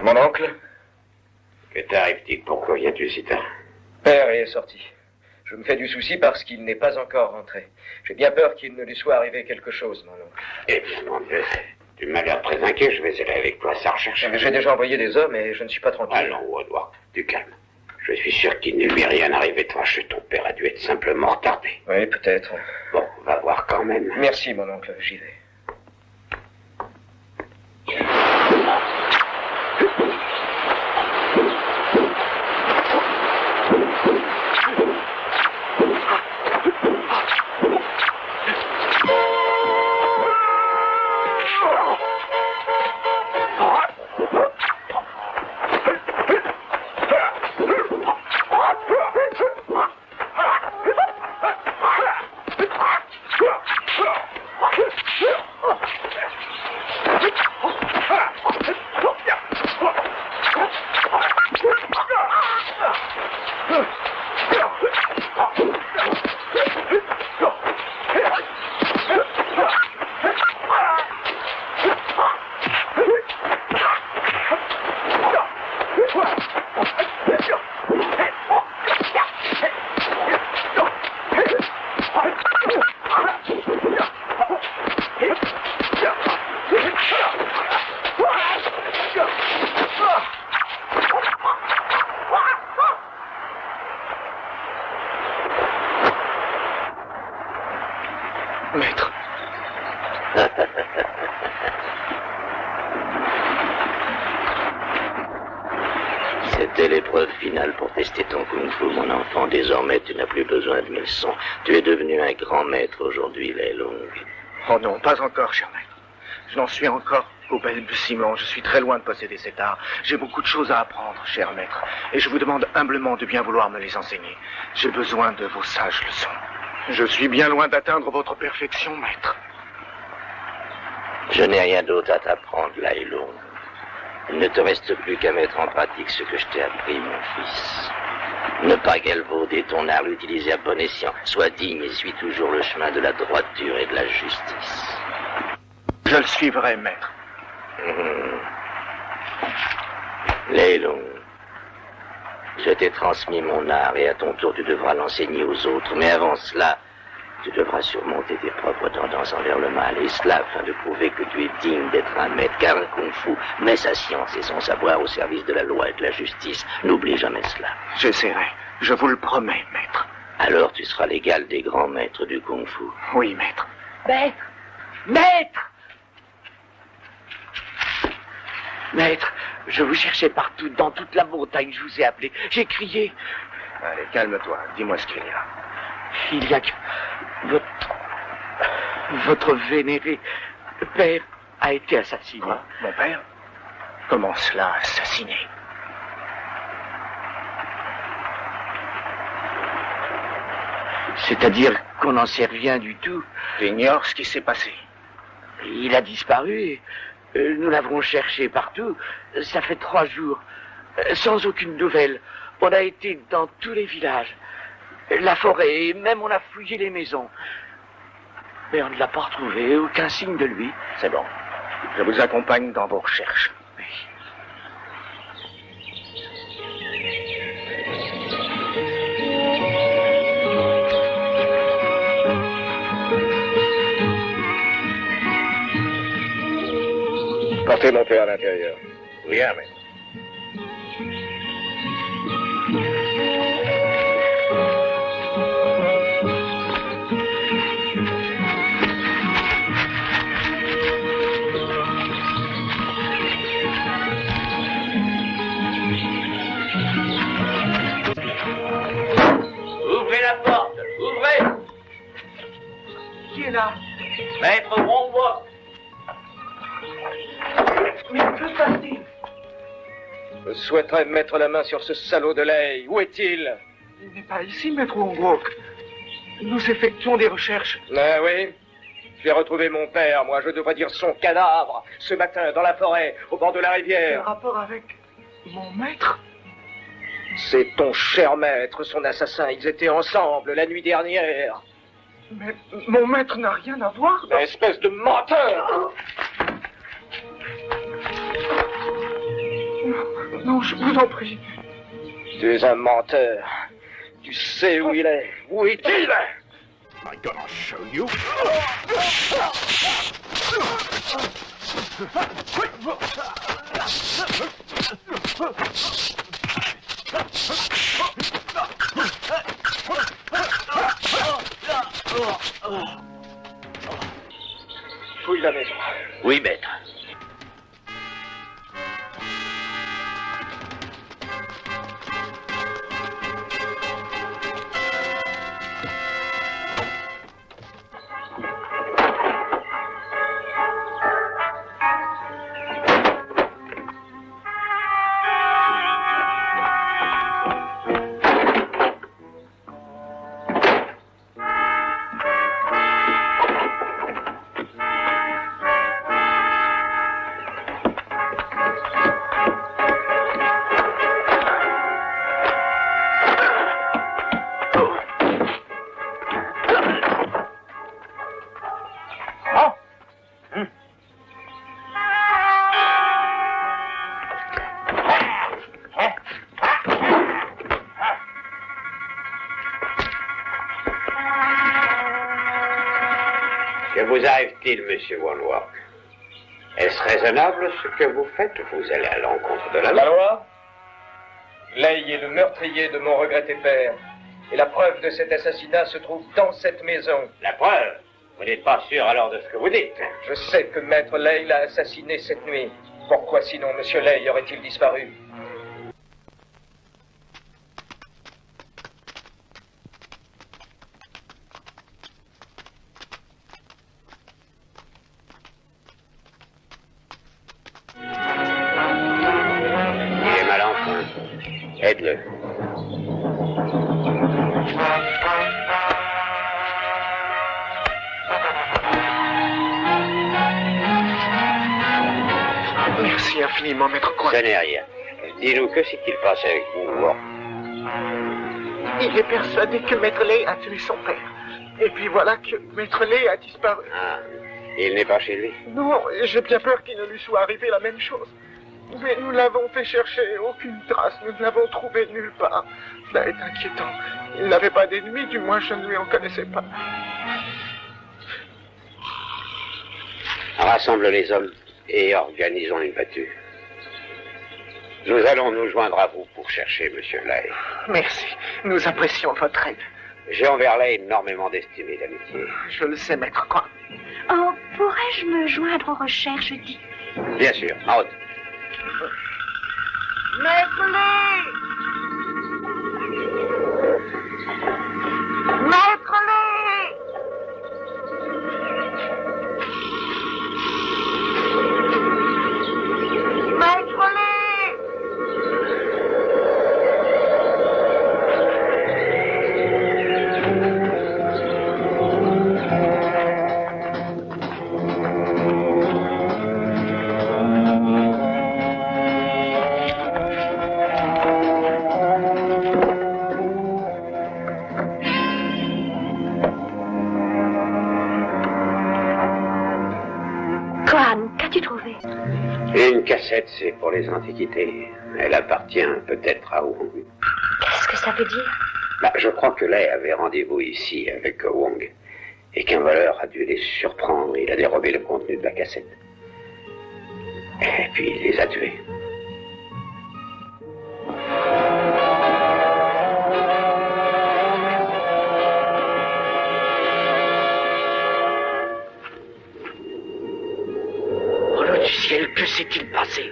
Mon oncle? Que t'arrive-t-il? Pourquoi viens-tu si tard? Père est sorti. Je me fais du souci parce qu'il n'est pas encore rentré. J'ai bien peur qu'il ne lui soit arrivé quelque chose, mon oncle. Eh bien, mon Dieu, tu m'as l'air très inquiet. Je vais aller avec toi sans recherche. J'ai déjà envoyé des hommes et je ne suis pas tranquille. Allons, Woodward, du calme. Je suis sûr qu'il ne lui est rien arrivé. Toi, chez ton père a dû être simplement retardé. Oui, peut-être. Bon, on va voir quand même. Merci, mon oncle, j'y vais. Maître. C'était l'épreuve finale pour tester ton kung-fu, mon enfant. Désormais, tu n'as plus besoin de mes leçons. Tu es devenu un grand maître aujourd'hui, Lei Lung. Oh non, pas encore, cher maître. Je n'en suis encore qu'au balbutiement. Je suis très loin de posséder cet art. J'ai beaucoup de choses à apprendre, cher maître. Et je vous demande humblement de bien vouloir me les enseigner. J'ai besoin de vos sages leçons. Je suis bien loin d'atteindre votre perfection, maître. Je n'ai rien d'autre à t'apprendre, Lei Lung. Il ne te reste plus qu'à mettre en pratique ce que je t'ai appris, mon fils. Ne pas galvauder ton art, l'utiliser à bon escient. Sois digne et suis toujours le chemin de la droiture et de la justice. Je le suivrai, maître. Lei Lung, je t'ai transmis mon art et à ton tour tu devras l'enseigner aux autres. Mais avant cela, tu devras surmonter tes propres tendances envers le mal. Et cela afin de prouver que tu es digne d'être un maître. Car un kung-fu met sa science et son savoir au service de la loi et de la justice. N'oublie jamais cela. J'essaierai. Je vous le promets, maître. Alors tu seras l'égal des grands maîtres du kung-fu. Oui, maître. Maître! Maître! Maître, je vous cherchais partout, dans toute la montagne, je vous ai appelé. J'ai crié. Allez, calme-toi. Dis-moi ce qu'il y a. Il y a que... Votre vénéré père a été assassiné. Quoi? Mon père? Comment cela, assassiné? C'est-à-dire qu'on n'en sait rien du tout. J'ignore ce qui s'est passé. Il a disparu. Nous l'avons cherché partout. Ça fait 3 jours. Sans aucune nouvelle. On a été dans tous les villages. La forêt, et même on a fouillé les maisons. Mais on ne l'a pas retrouvé, aucun signe de lui. C'est bon. Je vous accompagne dans vos recherches. Oui. Portez mon père à l'intérieur. Oui, mais... là? Maître Wong. Mais que se passe-t-il? Je souhaiterais mettre la main sur ce salaud de Lei. Où est-il? Il n'est pas ici, maître Wong. Nous effectuons des recherches. Ah oui? J'ai retrouvé mon père, moi, je devrais dire son cadavre, ce matin, dans la forêt, au bord de la Quel rivière. rapport avec mon maître? C'est ton cher maître, son assassin. Ils étaient ensemble la nuit dernière. Mais mon maître n'a rien à voir dans... Espèce de menteur! Non, je vous en prie. Tu es un menteur. Tu sais où il est. Où est-il? I'm gonna show you. Fouille la maison. Oui, maître. Que vous arrive-t-il, monsieur Wanwalk? Est-ce raisonnable ce que vous faites? Vous allez à l'encontre de la La loi. loi? Lei est le meurtrier de mon regretté père. Et la preuve de cet assassinat se trouve dans cette maison. La preuve? Vous n'êtes pas sûr alors de ce que vous dites? Je sais que Maître Lei l'a assassiné cette nuit. Pourquoi sinon Monsieur Lei aurait-il disparu? Il est mal en point. Aide-le. Merci infiniment, maître Ce Quan. n'est rien. Dis-nous, que s'est-il passé avec vous, Wong? Il est persuadé que maître Lei a tué son père. Et puis voilà que maître Lei a disparu. Ah, il n'est pas chez lui. Non, j'ai bien peur qu'il ne lui soit arrivé la même chose. Mais nous l'avons fait chercher, aucune trace, nous ne l'avons trouvé nulle part. Cela est inquiétant. Il n'avait pas d'ennemis, du moins je ne lui en connaissais pas. Rassemble les hommes et organisons une battue. Nous allons nous joindre à vous pour chercher monsieur Lei. Merci, nous apprécions votre aide. J'ai envers Lei énormément d'estime et d'amitié. Je le sais, maître Quan. Oh, pourrais-je me joindre aux recherches, Dick? Bien sûr, en route. Maître Lei! Maître Lei! Maître Lei! Quan, qu'as-tu trouvé? Une cassette, c'est pour les antiquités. Elle appartient peut-être à Wong. Qu'est-ce que ça veut dire? Je crois que Lei avait rendez-vous ici avec Wong. Et qu'un voleur a dû les surprendre. Il a dérobé le contenu de la cassette. Et puis il les a tués. Oh nom du ciel, que s'est-il passé?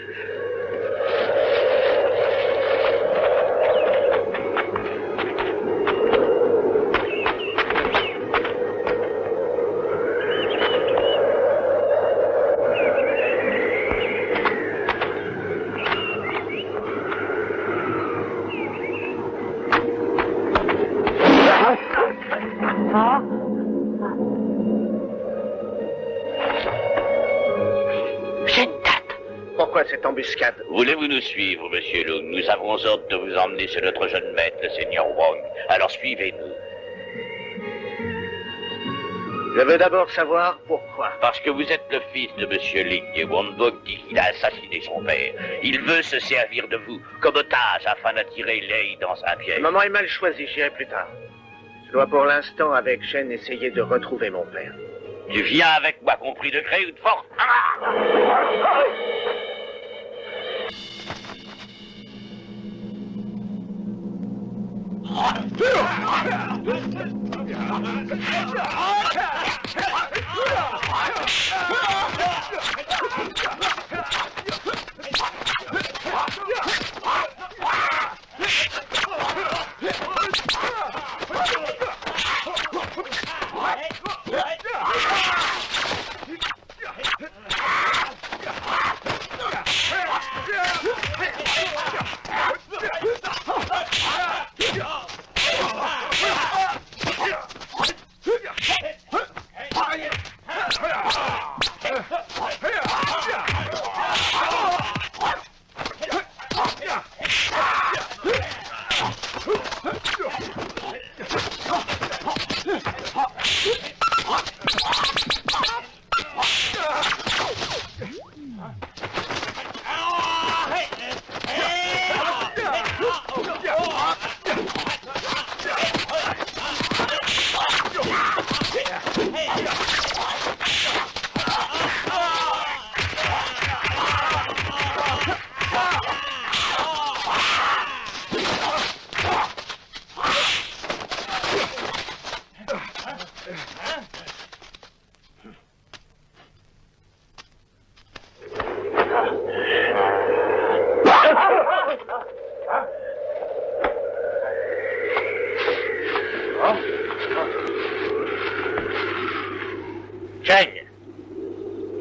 embuscade. Voulez-vous nous suivre, monsieur Lung? Nous avons ordre de vous emmener chez notre jeune maître, le seigneur Wong. Alors suivez-nous. Je veux d'abord savoir pourquoi. Parce que vous êtes le fils de monsieur Ling et Wonbok dit qu'il a assassiné son père. Il veut se servir de vous comme otage afin d'attirer Lei dans un piège. Le moment est mal choisi, j'irai plus tard. Je dois pour l'instant, avec Shen, essayer de retrouver mon père. Tu viens avec moi, compris de gré ou de force.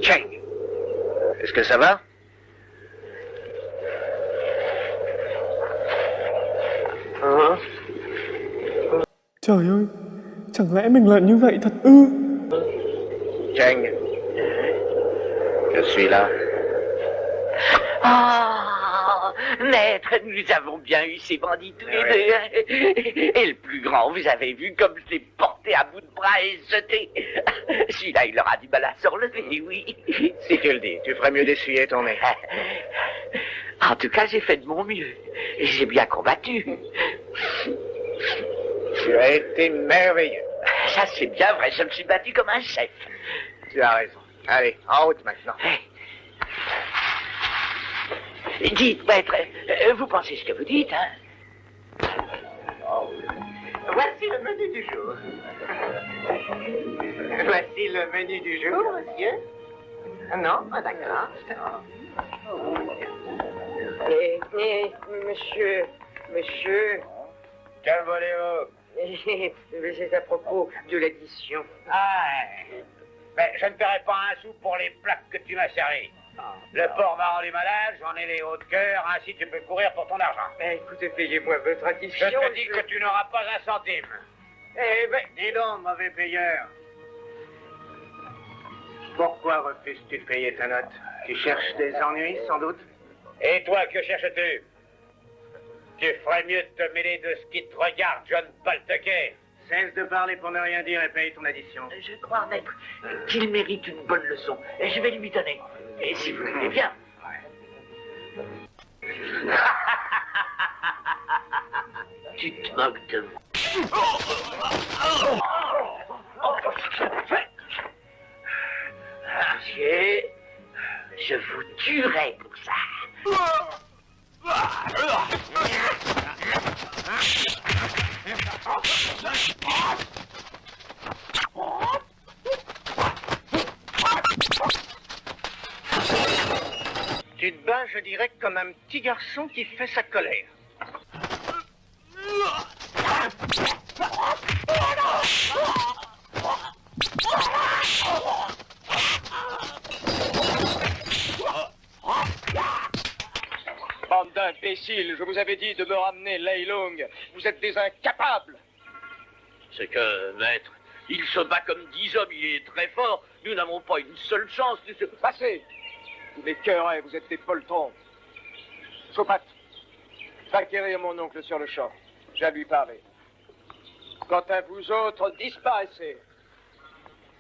Cheng. Est-ce que ça va? Trời ơi, chẳng lẽ mình lợn như vậy thật ư? Cheng, je suis là. Ah, maître, nous avons bien eu ces bandits tous les deux. Et le plus grand, vous avez vu comme je l'ai porté à bout de bras et jeté. Celui-là, il aura du mal à se relever, oui. Si tu le dis, tu ferais mieux d'essuyer ton nez. En tout cas, j'ai fait de mon mieux. J'ai bien combattu. Tu as été merveilleux. Ça, c'est bien vrai, je me suis battu comme un chef. Tu as raison. Allez, en route maintenant. Dites, maître, vous pensez ce que vous dites, hein? Voici le menu du jour. Voici le menu du jour, monsieur. Non, d'accord. Monsieur, Calmez-vous. c'est à propos de l'édition. Ah, mais je ne paierai pas un sou pour les plaques que tu m'as servies. Le porc m'a rendu malade, j'en ai les hauts de cœur, ainsi tu peux courir pour ton argent. Écoutez, payez-moi votre addition. Je te dis que tu n'auras pas un centime. Eh ben, dis donc, mauvais payeur. Pourquoi refuses-tu de payer ta note? Tu cherches des ennuis, sans doute? Et toi, que cherches-tu? Tu ferais mieux de te mêler de ce qui te regarde, John Paltequet. Cesse de parler pour ne rien dire et paye ton addition. Je crois, maître, qu'il mérite une bonne leçon. Et je vais lui donner. Et si vous voulez bien. Tu te moques de moi. Monsieur, je vous tuerai pour ça. Tu te bats, je dirais, comme un petit garçon qui fait sa colère. Bande d'imbéciles, je vous avais dit de me ramener Lei Lung. Vous êtes des incapables. C'est que, maître, il se bat comme 10 hommes, il est très fort. Nous n'avons pas une seule chance de se... Passez. Vous m'écœurez, vous êtes des poltrons. Sopat, va quérir mon oncle sur le champ. J'ai à lui parler. Quant à vous autres, disparaissez.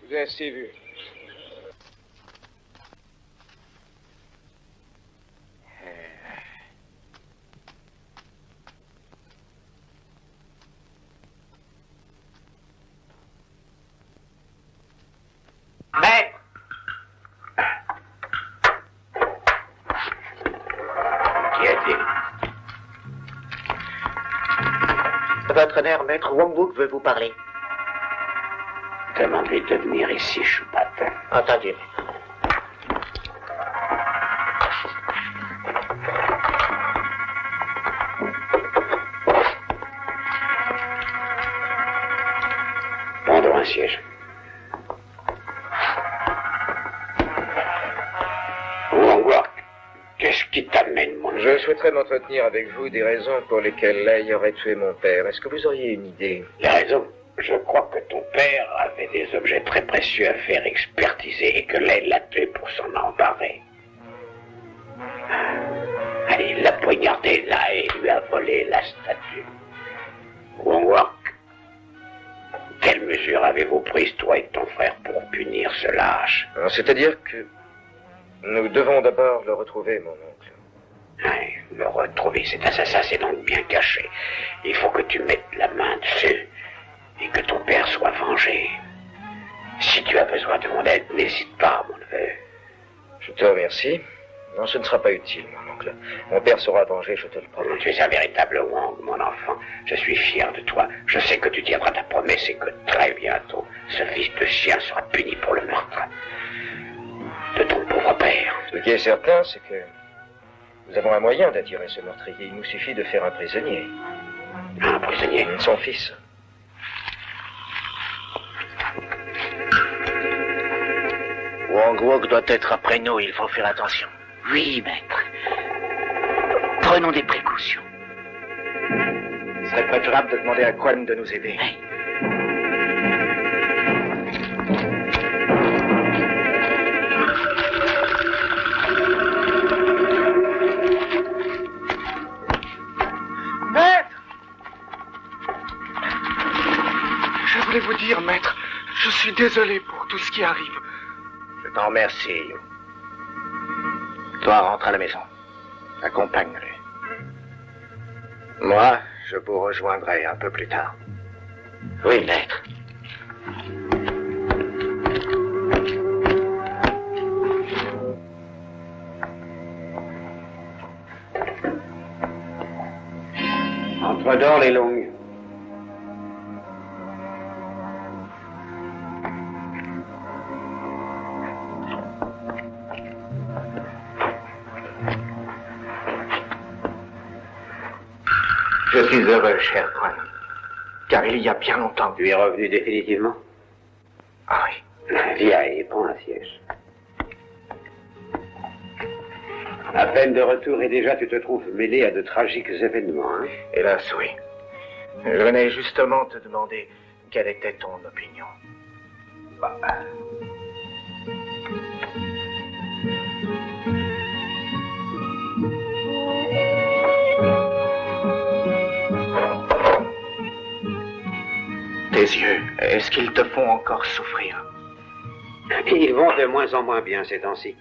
Vous avez assez vu. Maître! Qui est-il? Votre honneur, maître Wongbuk veut vous parler. Demande-lui de venir ici, Choupat. Entendu. Prends-donc un siège. Wongwak, qu'est-ce qui t'amène, mon Je souhaiterais m'entretenir avec vous des raisons pour lesquelles Lei aurait tué mon père. Est-ce que vous auriez une idée? Les raisons? Je crois que ton père avait des objets très précieux à faire expertiser et que Lei l'a tué pour s'en emparer. Allez, il l'a poignardé là et lui a volé la statue. Wongwak, quelle mesure avez-vous prise, toi et ton frère, pour punir ce lâche? C'est-à-dire que nous devons d'abord le retrouver, mon oncle. Ouais, le retrouver, cet assassin, c'est donc bien caché. Il faut que tu mettes la main dessus et que ton père soit vengé. Si tu as besoin de mon aide, n'hésite pas, mon neveu. Je te remercie. Non, ce ne sera pas utile, mon oncle. Mon père sera vengé, je te le promets. Tu es un véritable Wong, mon enfant. Je suis fier de toi. Je sais que tu tiendras ta promesse et que très bientôt, ce fils de chien sera puni pour le meurtre de ton pauvre père. Ce qui est certain, c'est que nous avons un moyen d'attirer ce meurtrier. Il nous suffit de faire un prisonnier. Un prisonnier? Son fils. Wongwuk doit être après nous, il faut faire attention. Oui, maître. Prenons des précautions. Il serait préférable de demander à Quan de nous aider. Oui. Maître! Je voulais vous dire, maître, je suis désolé pour tout ce qui arrive. Je t'en remercie. Toi, rentre à la maison. Accompagne-le. Moi, je vous rejoindrai un peu plus tard. Oui, maître. Entre dans les longues. Je suis heureux, cher Quan, car il y a bien longtemps... Tu es revenu définitivement? Ah oui. Viens et prends un siège. À peine de retour et déjà tu te trouves mêlé à de tragiques événements, hein? Hélas, oui. Je venais justement te demander quelle était ton opinion. Bah. Tes yeux, est-ce qu'ils te font encore souffrir? Ils vont de moins en moins bien ces temps-ci.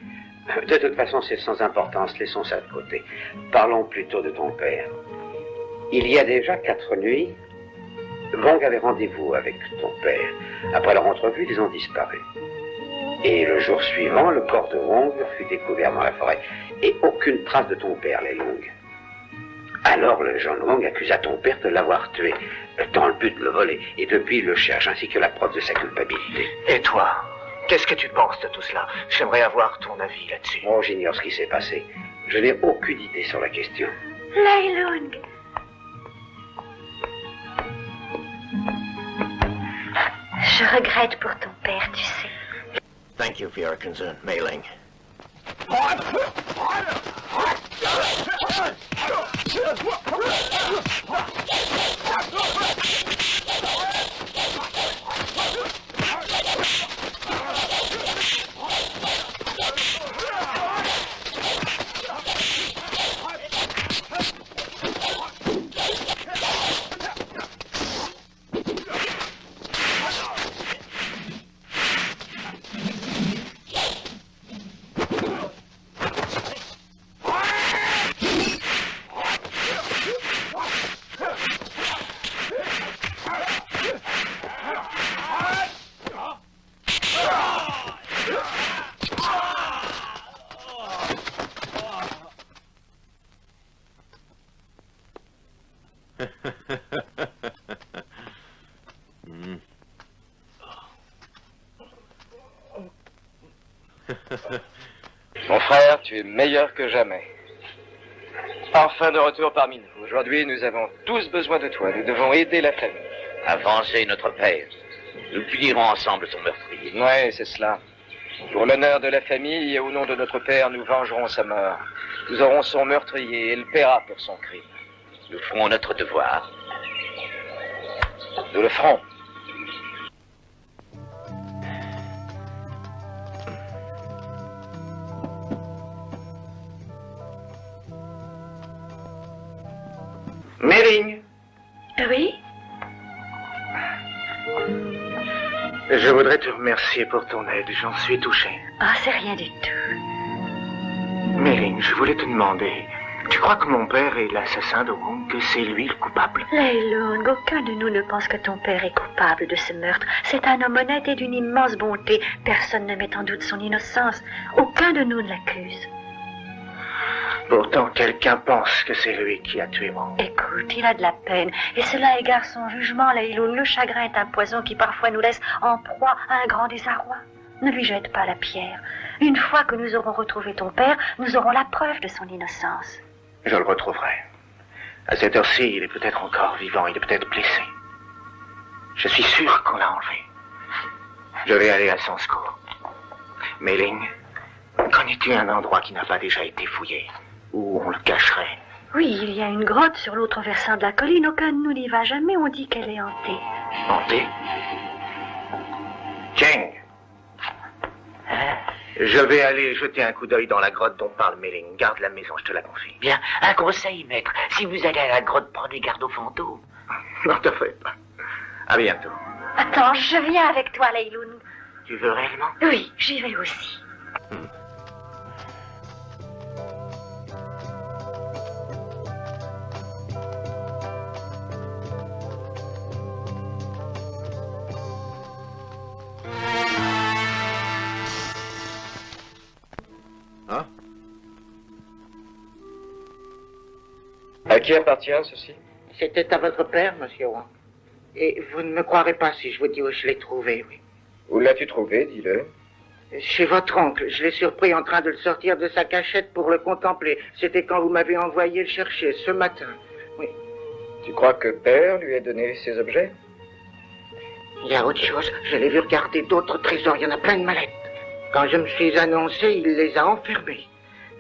De toute façon, c'est sans importance, laissons ça de côté. Parlons plutôt de ton père. Il y a déjà 4 nuits, Wong avait rendez-vous avec ton père. Après leur entrevue, ils ont disparu. Et le jour suivant, le corps de Wong fut découvert dans la forêt. Et aucune trace de ton père, les Longs. Alors le jeune Wong accusa ton père de l'avoir tué, dans le but de le voler. Et depuis, il le cherche, ainsi que la preuve de sa culpabilité. Et toi, qu'est-ce que tu penses de tout cela? J'aimerais avoir ton avis là-dessus. Oh, j'ignore ce qui s'est passé. Je n'ai aucune idée sur la question. Lei Lung. Je regrette pour ton père, tu sais. Thank you for your concern, Mei Ling. Mon frère, tu es meilleur que jamais. Enfin de retour parmi nous. Aujourd'hui, nous avons tous besoin de toi. Nous devons aider la famille. Avancer notre père. Nous punirons ensemble son meurtrier. Oui, c'est cela. Pour l'honneur de la famille et au nom de notre père, nous vengerons sa mort. Nous aurons son meurtrier et il paiera pour son crime. Nous ferons notre devoir. Nous le ferons. Méling, Oui? je voudrais te remercier pour ton aide. J'en suis touché. Ah, c'est rien du tout. Méling, je voulais te demander, tu crois que mon père est l'assassin de Wong, que c'est lui le coupable? Leilong, aucun de nous ne pense que ton père est coupable de ce meurtre. C'est un homme honnête et d'une immense bonté. Personne ne met en doute son innocence. Aucun de nous ne l'accuse. Pourtant, quelqu'un pense que c'est lui qui a tué Wong. Écoute, il a de la peine, et cela égare son jugement, Leilong. Le chagrin est un poison qui parfois nous laisse en proie à un grand désarroi. Ne lui jette pas la pierre. Une fois que nous aurons retrouvé ton père, nous aurons la preuve de son innocence. Je le retrouverai. À cette heure-ci, il est peut-être encore vivant, il est peut-être blessé. Je suis sûr qu'on l'a enlevé. Je vais aller à son secours. Méling, connais-tu un endroit qui n'a pas déjà été fouillé, où on le cacherait? Oui, il y a une grotte sur l'autre versant de la colline. Aucun de nous n'y va jamais. On dit qu'elle est hantée. Hantée? Cheng, je vais aller jeter un coup d'œil dans la grotte dont parle Méling. Garde la maison, je te la confie. Bien, un conseil, maître. Si vous allez à la grotte, prenez garde aux fantômes. Non, t'en fais pas. À bientôt. Attends, je viens avec toi, Leilong. Tu veux réellement? Oui, j'y vais aussi. Hein? À qui appartient ceci? C'était à votre père, monsieur Wang. Et vous ne me croirez pas si je vous dis où je l'ai trouvé, oui. Où l'as-tu trouvé, dis-le? Chez votre oncle. Je l'ai surpris en train de le sortir de sa cachette pour le contempler. C'était quand vous m'avez envoyé le chercher, ce matin. Oui. Tu crois que père lui a donné ces objets? Il y a autre chose. Je l'ai vu regarder d'autres trésors. Il y en a plein de mallettes. Quand je me suis annoncé, il les a enfermés.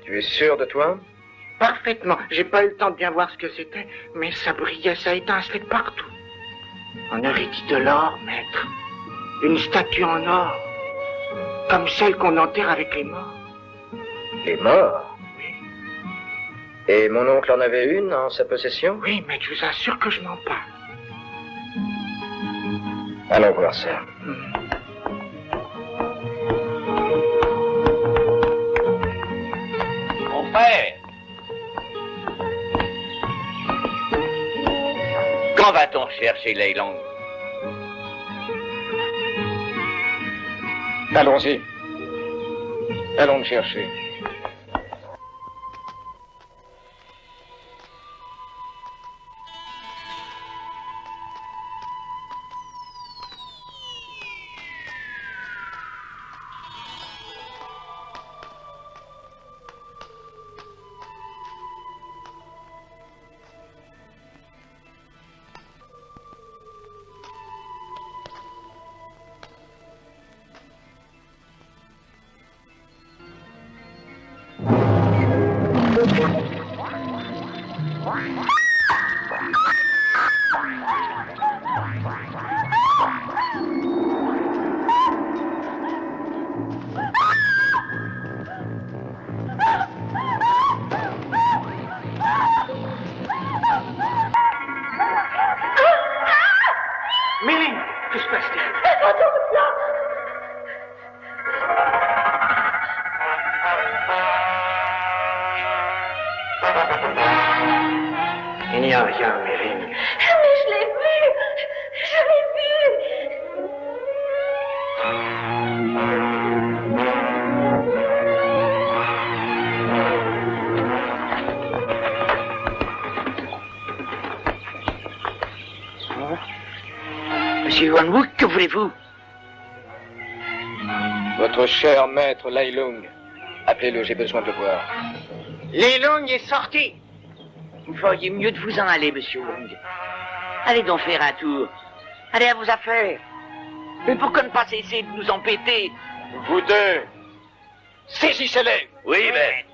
Tu es sûr de toi? Parfaitement. J'ai pas eu le temps de bien voir ce que c'était, mais ça brillait, ça étincelait de partout. On aurait dit de l'or, maître. Une statue en or. Comme celle qu'on enterre avec les morts. Les morts? Oui. Et mon oncle en avait une en sa possession? Oui, mais je vous assure que je m'en parle. Allons voir ça. Mon frère! Quand va-t-on chercher Leilong? Allons-y. Allons le chercher. Méling, que se passe-t-il? Il n'y a rien, Méling. Mais je l'ai vu! Je l'ai vu! Monsieur Wanwook, que voulez-vous? Votre cher maître Lai Lung. Appelez-le, j'ai besoin de le voir. Lai Lung est sorti. Vous feriez mieux de vous en aller, monsieur Wong. Allez donc faire un tour. Allez à vos affaires. Mais pourquoi ne pas cesser de nous embêter? Vous deux, saisissez-les. Oui, mais...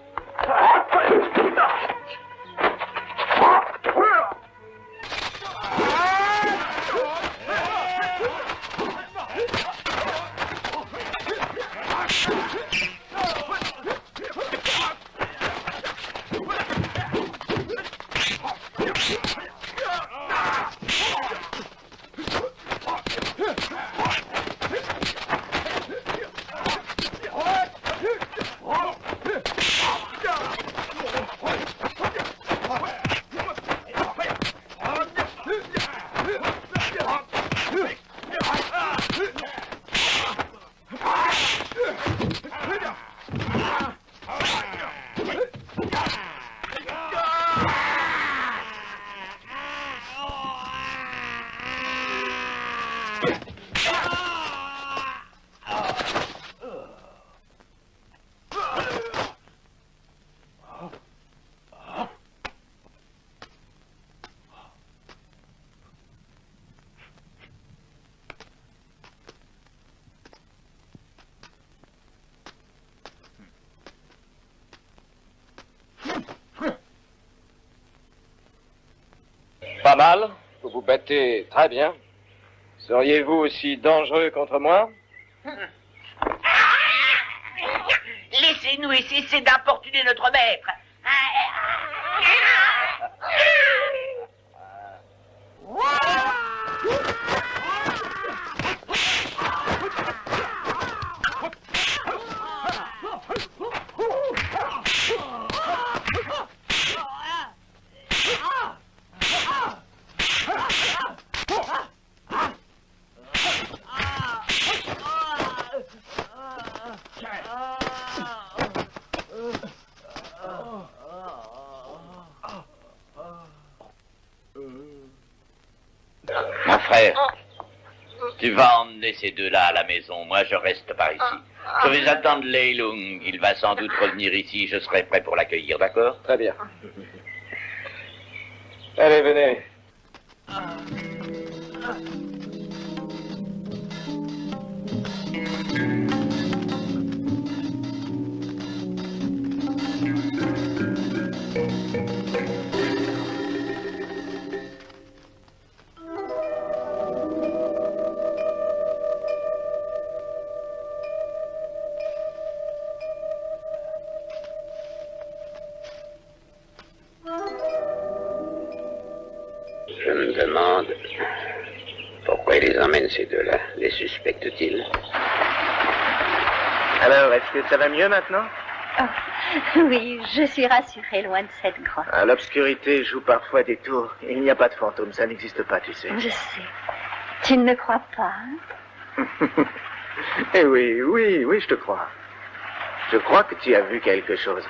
Pas mal, vous vous battez très bien. Seriez-vous aussi dangereux contre moi? Laissez-nous et cessez d'importuner notre maître. Mon frère, tu vas emmener ces deux-là à la maison. Moi, je reste par ici. Je vais attendre Lai Lung. Il va sans doute revenir ici. Je serai prêt pour l'accueillir, d'accord? Très bien. Allez, venez. Je me demande pourquoi il les emmène ces deux-là. Les suspecte-t-il? Alors, est-ce que ça va mieux maintenant? Oh, oui, je suis rassurée loin de cette grotte. Ah, l'obscurité joue parfois des tours. Il n'y a pas de fantômes, ça n'existe pas, tu sais. Je sais. Tu ne me crois pas, hein? Eh oui, oui, oui, je te crois. Je crois que tu as vu quelque chose.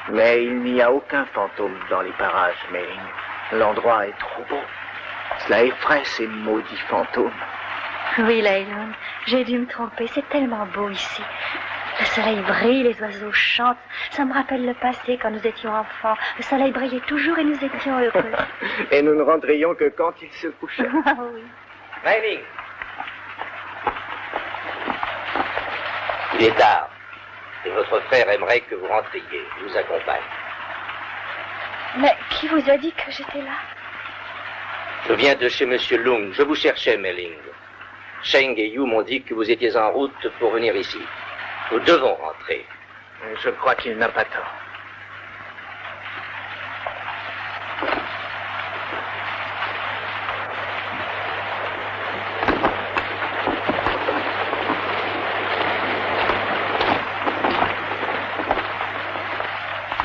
Mais il n'y a aucun fantôme dans les parages, Mei-ling. L'endroit est trop beau. Cela effraie ces maudits fantômes. Oui, Lai Lung, j'ai dû me tromper. C'est tellement beau ici. Le soleil brille, les oiseaux chantent. Ça me rappelle le passé quand nous étions enfants. Le soleil brillait toujours et nous étions heureux. Et nous ne rentrions que quand il se couchait. Ah oui. Mei-ling. Il est tard. Et votre frère aimerait que vous rentriez. Je vous accompagne. Mais qui vous a dit que j'étais là? Je viens de chez Monsieur Lung. Je vous cherchais, Mei-ling. Sheng et Yu m'ont dit que vous étiez en route pour venir ici. Nous devons rentrer. Je crois qu'il n'a pas tort.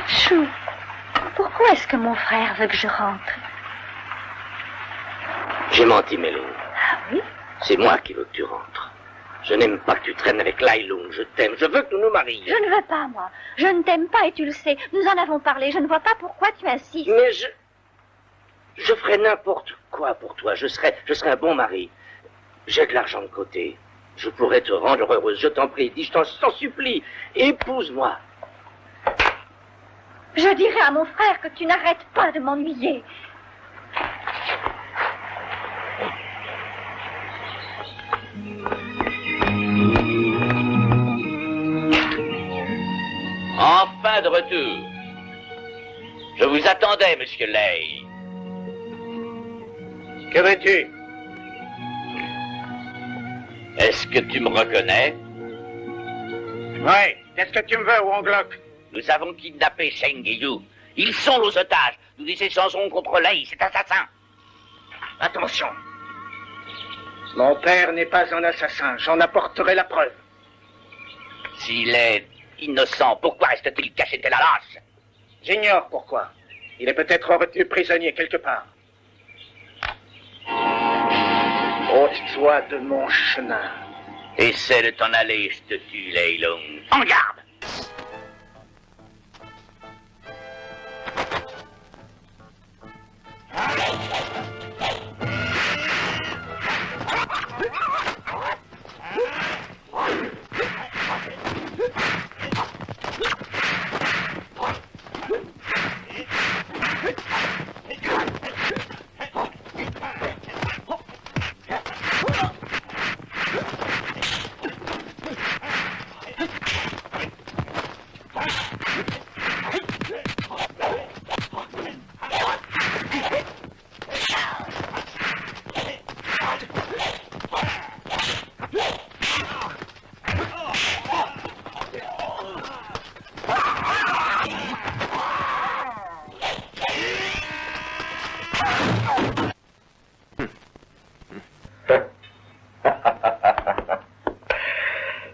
Chou, pourquoi est-ce que mon frère veut que je rentre? J'ai menti, Mei-ling. Ah oui? C'est moi qui veux que tu rentres. Je n'aime pas que tu traînes avec Lai Lung. Je t'aime. Je veux que nous nous marions. Je ne veux pas, moi. Je ne t'aime pas et tu le sais. Nous en avons parlé. Je ne vois pas pourquoi tu insistes. Mais je ferai n'importe quoi pour toi. Je serai un bon mari. J'ai de l'argent de côté. Je pourrais te rendre heureuse. Je t'en prie, dis, je t'en supplie. Épouse-moi. Je dirai à mon frère que tu n'arrêtes pas de m'ennuyer. Enfin de retour. Je vous attendais, monsieur Lay. Que veux-tu? Est-ce que tu me reconnais? Oui. Qu'est-ce que tu me veux, Wonglock? Nous avons kidnappé Sheng et Yu. Ils sont nos otages. Nous les échangerons contre Lay, cet assassin. Attention. Mon père n'est pas un assassin. J'en apporterai la preuve. S'il est innocent, pourquoi reste-t-il caché de la lâche? J'ignore pourquoi. Il est peut-être retenu prisonnier quelque part. Ôte-toi de mon chemin. Essaie de t'en aller, je te tue, Lei Lung. En garde!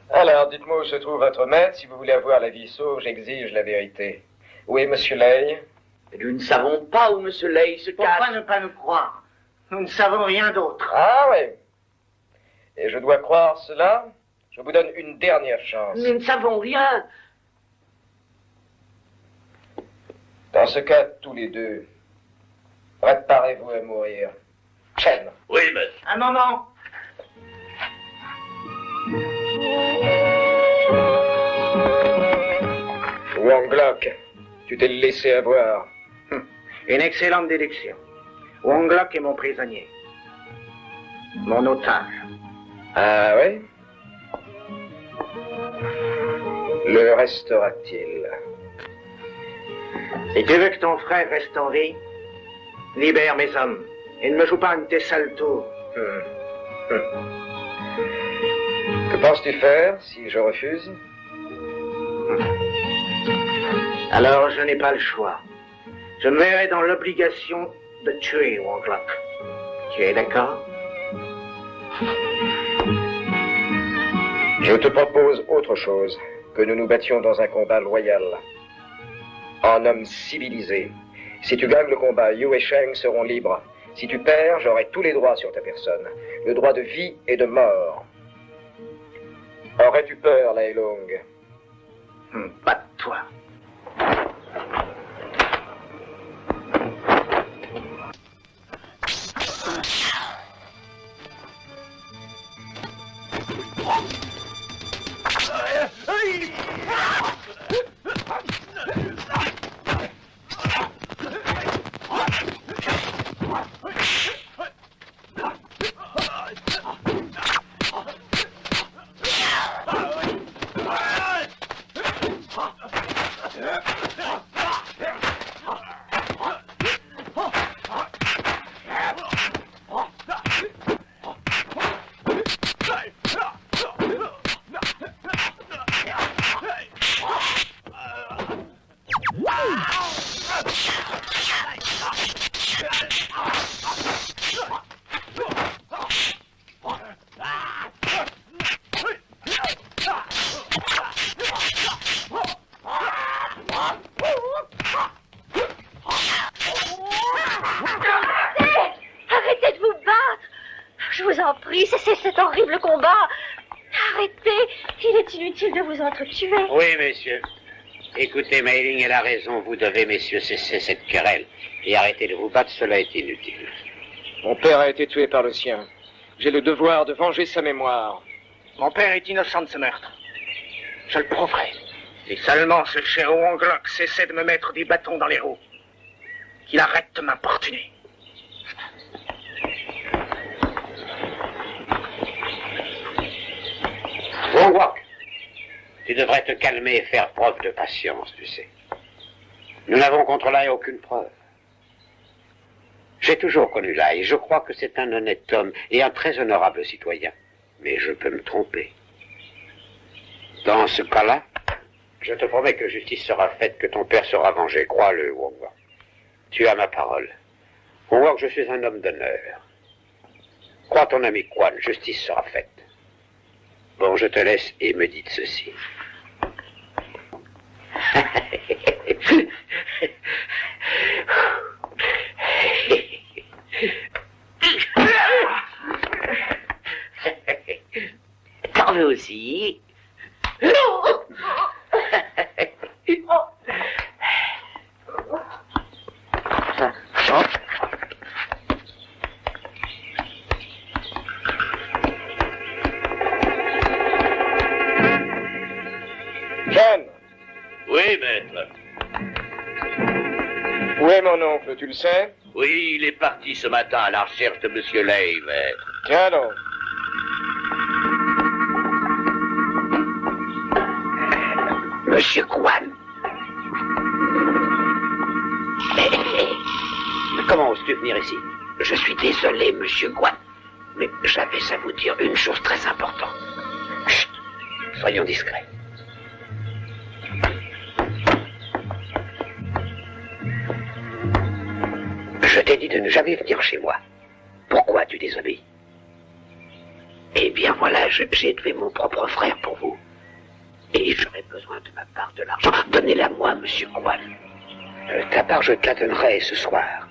Alors, dites-moi où se trouve votre maître. Si vous voulez avoir la vie sauve, j'exige la vérité. Où est Monsieur Lay? Nous ne savons pas où Monsieur Lay se cache. Pourquoi ne pas nous croire? Nous ne savons rien d'autre. Ah oui. Et je dois croire cela? Je vous donne une dernière chance. Nous ne savons rien. Dans ce cas, tous les deux, préparez-vous à mourir. Chen. Oui, monsieur. Un moment. Wonglock, tu t'es laissé avoir. Une excellente déduction. Wonglock est mon prisonnier. Mon otage. Ah oui? Le restera-t-il? Si tu veux que ton frère reste en vie, libère mes hommes et ne me joue pas un Tessalto. Que penses-tu faire si je refuse? Alors je n'ai pas le choix. Je me verrai dans l'obligation de tuer Wonglock. Tu es d'accord? Je te propose autre chose, que nous nous battions dans un combat loyal. En homme civilisé. Si tu gagnes le combat, Yu et Sheng seront libres. Si tu perds, j'aurai tous les droits sur ta personne. Le droit de vie et de mort. Aurais-tu peur, Lei Lung? Pas de toi. Cet horrible combat. Arrêtez. Il est inutile de vous entretuer. Oui, messieurs. Écoutez, Mei Ling, elle a raison. Vous devez, messieurs, cesser cette querelle. Et arrêter de vous battre, cela est inutile. Mon père a été tué par le sien. J'ai le devoir de venger sa mémoire. Mon père est innocent de ce meurtre. Je le prouverai. Et seulement ce cher Wong Lok cessait de me mettre des bâtons dans les roues. Qu'il arrête de m'importuner. Wong Wok, tu devrais te calmer et faire preuve de patience, tu sais. Nous n'avons contre Lai aucune preuve. J'ai toujours connu Lai et je crois que c'est un honnête homme et un très honorable citoyen. Mais je peux me tromper. Dans ce cas-là, je te promets que justice sera faite, que ton père sera vengé. Crois-le, Wong Wok. Tu as ma parole. Wong Wok, je suis un homme d'honneur. Crois ton ami Quan, justice sera faite. Bon, je te laisse et me dites ceci. T'en veux aussi? Jeanne! Oui, maître. Où est mon oncle, tu le sais? Oui, il est parti ce matin à la recherche de Monsieur Lay, maître. Tiens donc. Monsieur Quan. Comment oses-tu venir ici? Je suis désolé, Monsieur Quan, mais j'avais à vous dire une chose très importante. Chut, soyons discrets. Je t'ai dit de ne jamais venir chez moi. Pourquoi tu désobéis? Eh bien voilà, j'ai élevé mon propre frère pour vous. Et j'aurais besoin de ma part de l'argent. Donnez-la moi, Monsieur Quan. Ta part, je te la donnerai ce soir.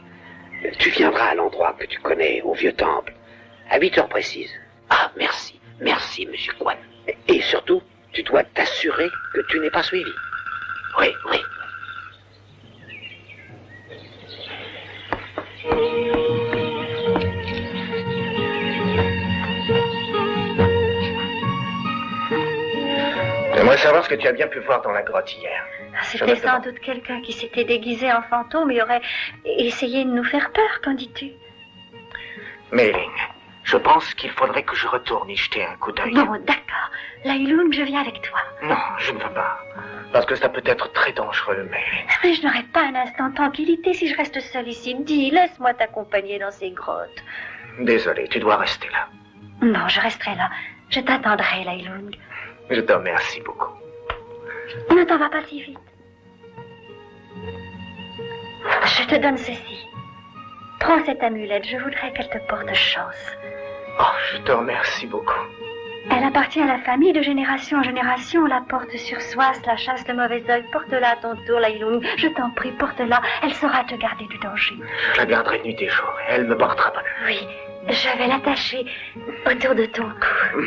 Tu viendras à l'endroit que tu connais, au vieux temple, à 8 heures précises. Ah, merci. Merci, Monsieur Quan. Et surtout, tu dois t'assurer que tu n'es pas suivi. Oui, oui. J'aimerais savoir ce que tu as bien pu voir dans la grotte hier. C'était sans doute quelqu'un qui s'était déguisé en fantôme et aurait essayé de nous faire peur, qu'en dis-tu? Mei-ling, je pense qu'il faudrait que je retourne y jeter un coup d'œil. Bon, d'accord. Lai Lung, je viens avec toi. Non, je ne veux pas. Parce que ça peut être très dangereux, Mei-ling. Mais je n'aurai pas un instant de tranquillité si je reste seule ici. Dis, laisse-moi t'accompagner dans ces grottes. Désolé, tu dois rester là. Non, je resterai là. Je t'attendrai, Lai Lung. Je te remercie beaucoup. Ne t'en va pas si vite. Je te donne ceci. Prends cette amulette, je voudrais qu'elle te porte chance. Oh, je te remercie beaucoup. Elle appartient à la famille de génération en génération. On la porte sur soi, cela chasse le mauvais œil. Porte-la à ton tour, Lai Lung. Je t'en prie, porte-la. Elle saura te garder du danger. Je la garderai nuit et jour et elle me portera bonheur. Oui, je vais l'attacher autour de ton cou.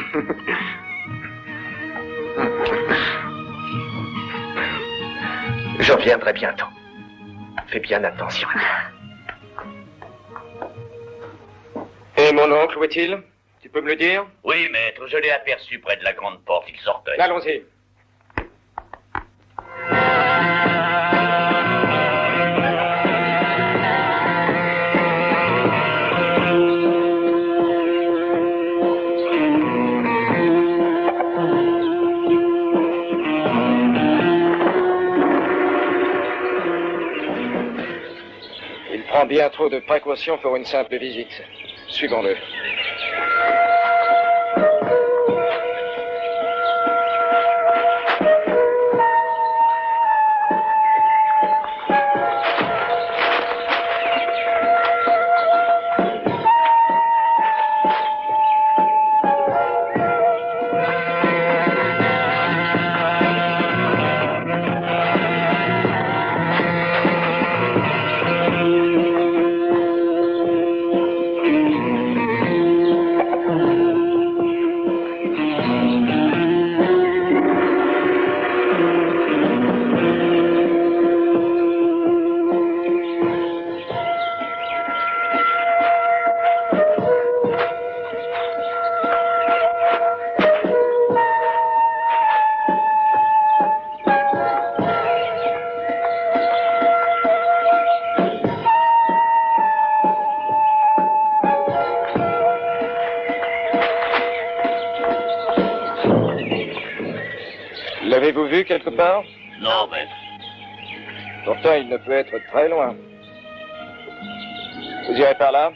Je reviendrai bientôt. Fais bien attention. Et mon oncle, où est-il? Tu peux me le dire? Oui, maître, je l'ai aperçu près de la grande porte, il sortait. Allons-y. Il prend bien trop de précautions pour une simple visite. Suivons-le. L'avez-vous vu quelque part? Non, maître. Pourtant, il ne peut être très loin. Vous irez par là.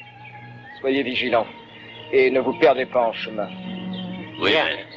Soyez vigilants. Et ne vous perdez pas en chemin. Oui, maître.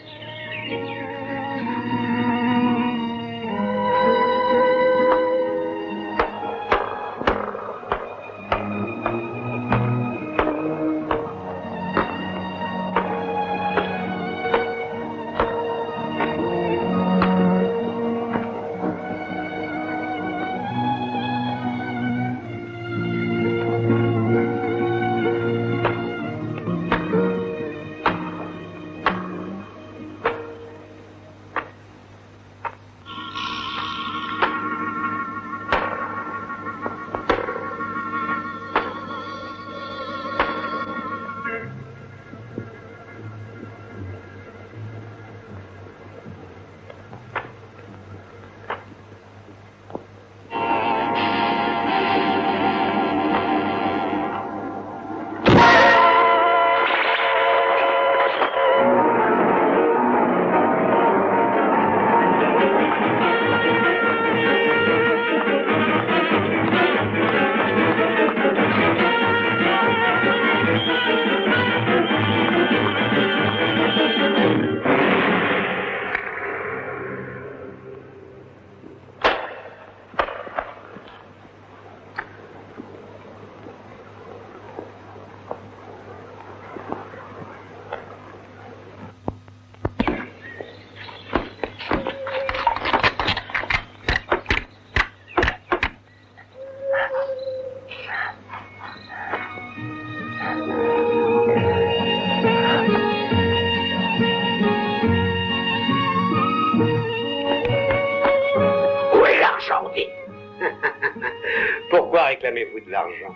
Pourquoi réclamez-vous de l'argent?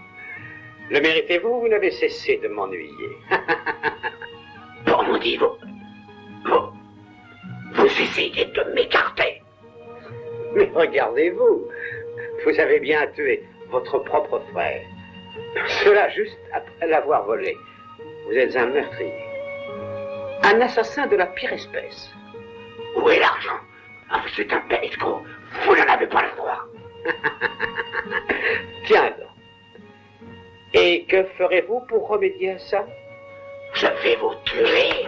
Le méritez-vous? Vous n'avez cessé de m'ennuyer. Pour nous dire, vous essayez de m'écarter. Mais regardez-vous, vous avez bien tué votre propre frère. Cela juste après l'avoir volé. Vous êtes un meurtrier. Un assassin de la pire espèce. Où est l'argent? Ah, c'est un bel escroc. Vous n'en avez pas le droit. Tiens donc. Et que ferez-vous pour remédier à ça? Je vais vous tuer.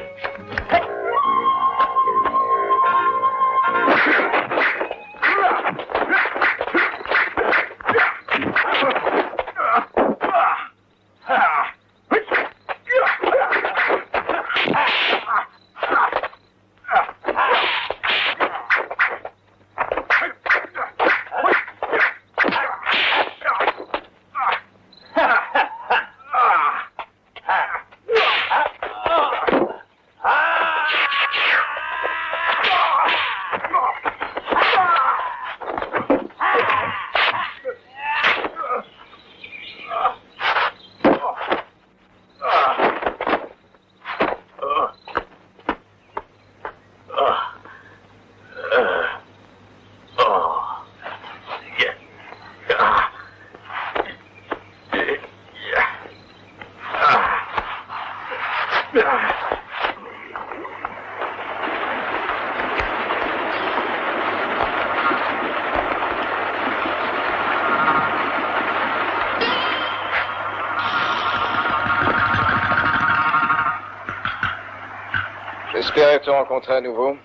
J'espérais te rencontrer à nouveau.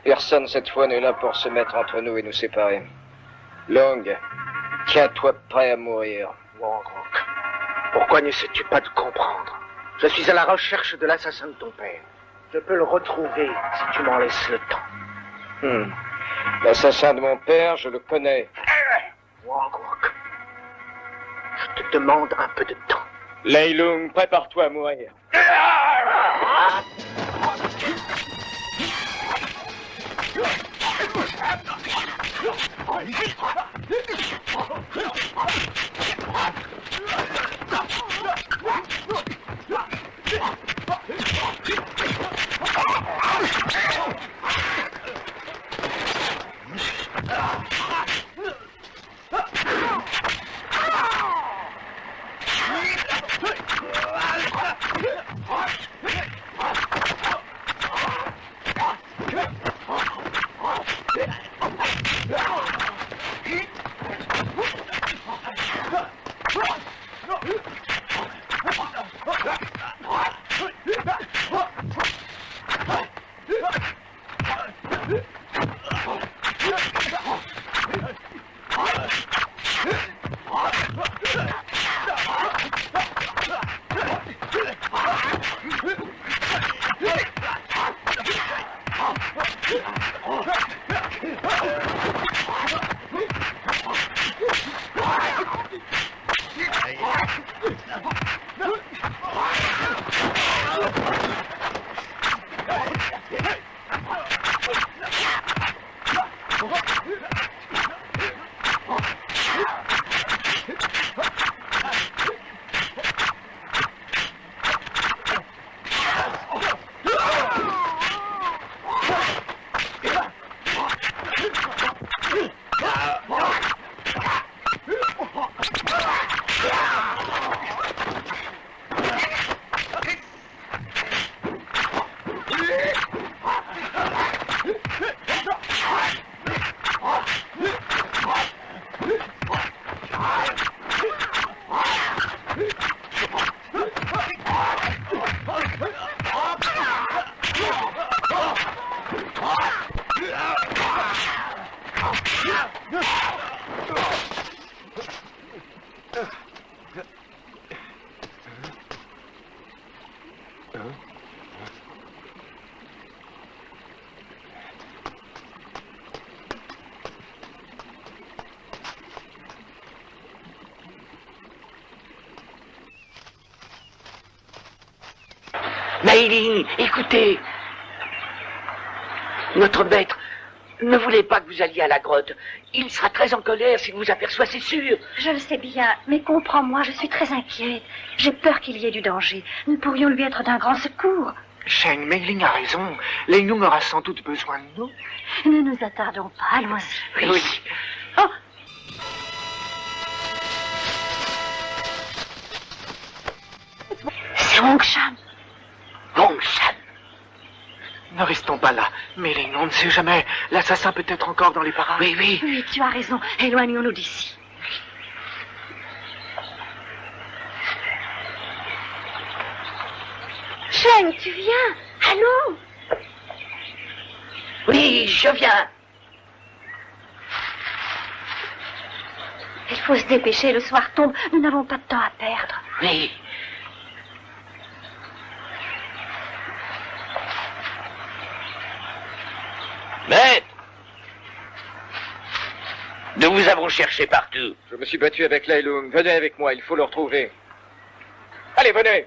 Personne cette fois n'est là pour se mettre entre nous et nous séparer. Long, tiens-toi prêt à mourir. Wangrook, pourquoi n'essaies-tu pas de comprendre? Je suis à la recherche de l'assassin de ton père. Je peux le retrouver si tu m'en laisses le temps. L'assassin de mon père, je le connais. Wangrook, je te demande un peu de temps. Lei Lung, prépare-toi à mourir. Mei Ling, écoutez. Notre maître ne voulait pas que vous alliez à la grotte. Il sera très en colère s'il vous aperçoit, c'est sûr. Je le sais bien, mais comprends-moi, je suis très inquiète. J'ai peur qu'il y ait du danger. Nous pourrions lui être d'un grand secours. Sheng, Mei Ling a raison. Lei Lung aura sans doute besoin de nous. Ne nous attardons pas, allons-y. Oui. Oh! C'est Wang Shan. Wang Shan. Ne restons pas là. Mei Ling, on ne sait jamais. L'assassin peut être encore dans les parages. Oui, oui. Oui, tu as raison. Éloignons-nous d'ici. Sheng, tu viens? Allons! Oui, je viens. Il faut se dépêcher, le soir tombe. Nous n'avons pas de temps à perdre. Oui. Maître! Nous vous avons cherché partout. Je me suis battu avec Lei Lung. Venez avec moi, il faut le retrouver. Allez, venez!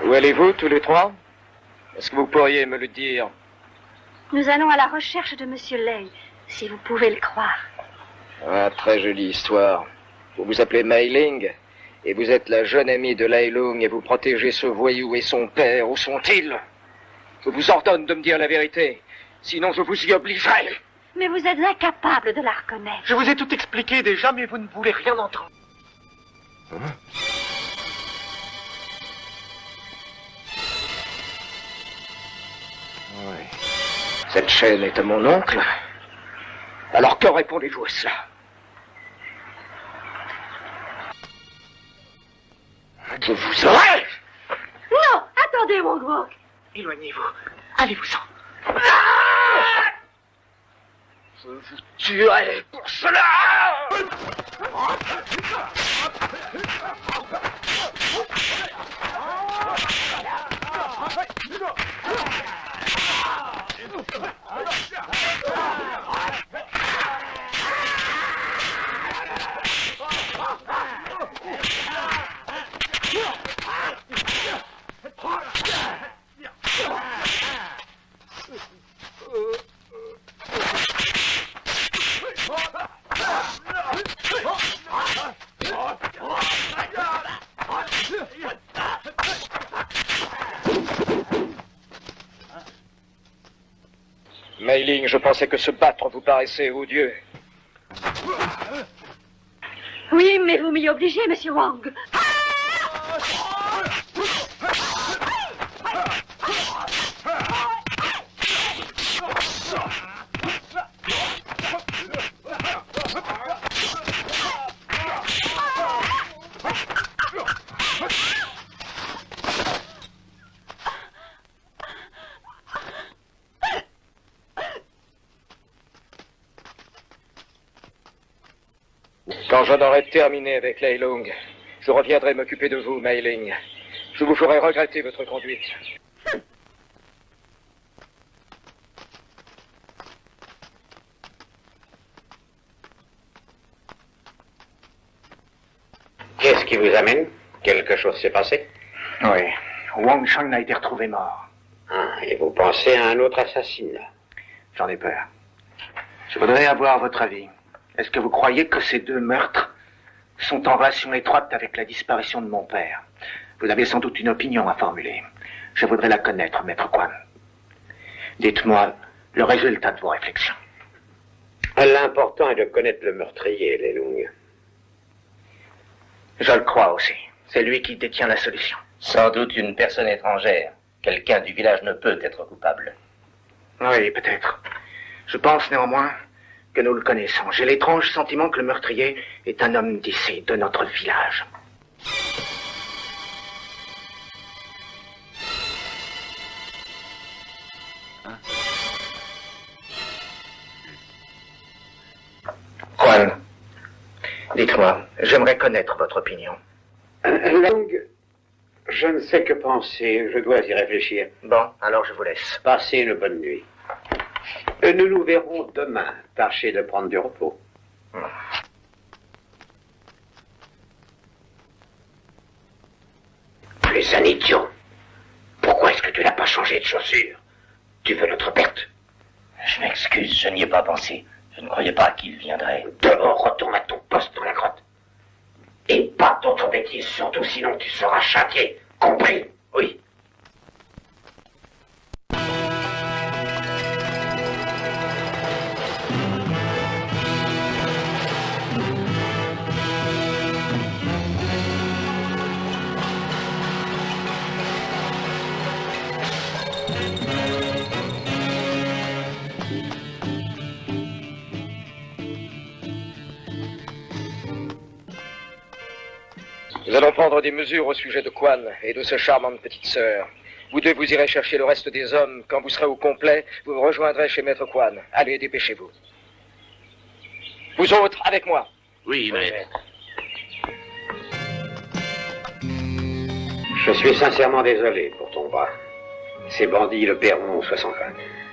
Où allez-vous, tous les trois? Est-ce que vous pourriez me le dire? Nous allons à la recherche de Monsieur Lei, si vous pouvez le croire. Ah, très jolie histoire. Vous vous appelez Mei Ling, et vous êtes la jeune amie de Lei Lung, et vous protégez ce voyou et son père. Où sont-ils? Je vous ordonne de me dire la vérité, sinon je vous y obligerai. Mais vous êtes incapable de la reconnaître. Je vous ai tout expliqué déjà, mais vous ne voulez rien entendre. Oui. Cette chaîne est à mon oncle. Alors que répondez-vous à cela? Je vous aurai! Non! Attendez, Wang Wang! Éloignez-vous. Allez-vous-en. Je vous tuerai pour cela! Mei Ling, je pensais que se battre vous paraissait odieux. Oui, mais vous m'y obligez, Monsieur Wang. Quand j'en aurai terminé avec Lei Lung, je reviendrai m'occuper de vous, Mei Ling. Je vous ferai regretter votre conduite. Qu'est-ce qui vous amène? Quelque chose s'est passé? Oui. Wang Shan a été retrouvé mort. Ah, et vous pensez à un autre assassinat? J'en ai peur. Je voudrais avoir votre avis. Est-ce que vous croyez que ces deux meurtres sont en relation étroite avec la disparition de mon père? Vous avez sans doute une opinion à formuler. Je voudrais la connaître, Maître Quan. Dites-moi le résultat de vos réflexions. L'important est de connaître le meurtrier, Lei Lung. Je le crois aussi. C'est lui qui détient la solution. Sans doute une personne étrangère. Quelqu'un du village ne peut être coupable. Oui, peut-être. Je pense néanmoins que nous le connaissons. J'ai l'étrange sentiment que le meurtrier est un homme d'ici, de notre village. Quan, dites-moi, j'aimerais connaître votre opinion. Lung, je ne sais que penser, je dois y réfléchir. Bon, alors je vous laisse. Passez une bonne nuit. Nous nous verrons demain. Tâchez de prendre du repos. Tu es un idiot. Pourquoi est-ce que tu n'as pas changé de chaussures? Tu veux notre perte? Je m'excuse, je n'y ai pas pensé. Je ne croyais pas qu'il viendrait. D'abord, retourne à ton poste dans la grotte. Et pas d'autres bêtises, surtout sinon tu seras châtié. Compris? Oui. Nous allons prendre des mesures au sujet de Quan et de sa charmante petite sœur. Vous deux, vous irez chercher le reste des hommes. Quand vous serez au complet, vous me rejoindrez chez Maître Quan. Allez, dépêchez-vous. Vous autres, avec moi. Oui, maître. Je suis sincèrement désolé pour ton bras. Ces bandits le paieront 60 ans.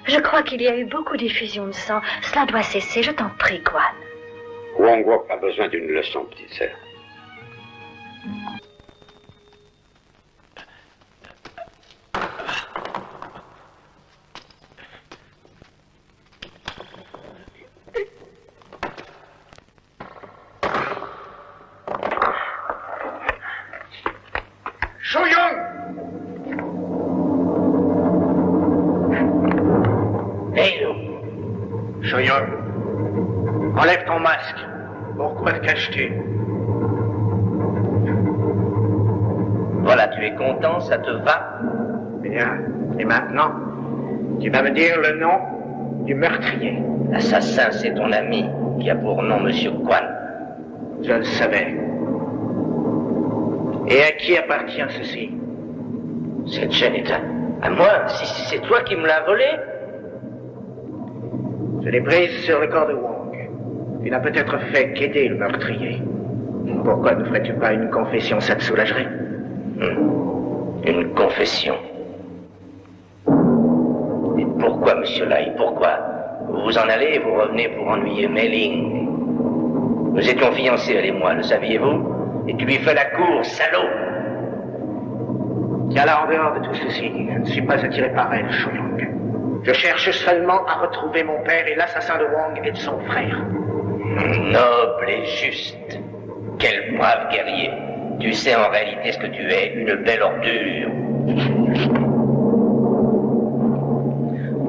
Je crois qu'il y a eu beaucoup d'effusion de sang. Cela doit cesser, je t'en prie, Quan. Wong Wok a besoin d'une leçon, petite sœur. Shoyong, enlève ton masque. Pourquoi te caches-tu? Voilà, tu es content, ça te va? Bien. Et maintenant, tu vas me dire le nom du meurtrier. L'assassin, c'est ton ami, qui a pour nom Monsieur Quan. Je le savais. Et à qui appartient ceci? Cette chaîne est à moi. Si c'est toi qui me l'as volée. Je l'ai prise sur le corps de Wong. Tu n'as peut-être fait qu'aider le meurtrier. Pourquoi ne ferais-tu pas une confession? Ça te soulagerait? Une confession. Et pourquoi, monsieur Lai? Pourquoi? Vous vous en allez et vous revenez pour ennuyer Mei Ling. Nous étions fiancés, elle et moi, le saviez-vous? Et tu lui fais la cour, salaud! Tiens-la en dehors de tout ceci. Je ne suis pas attiré par elle, Shoyong. Je cherche seulement à retrouver mon père et l'assassin de Wong et de son frère. Noble et juste. Quel brave guerrier. Tu sais en réalité ce que tu es, une belle ordure.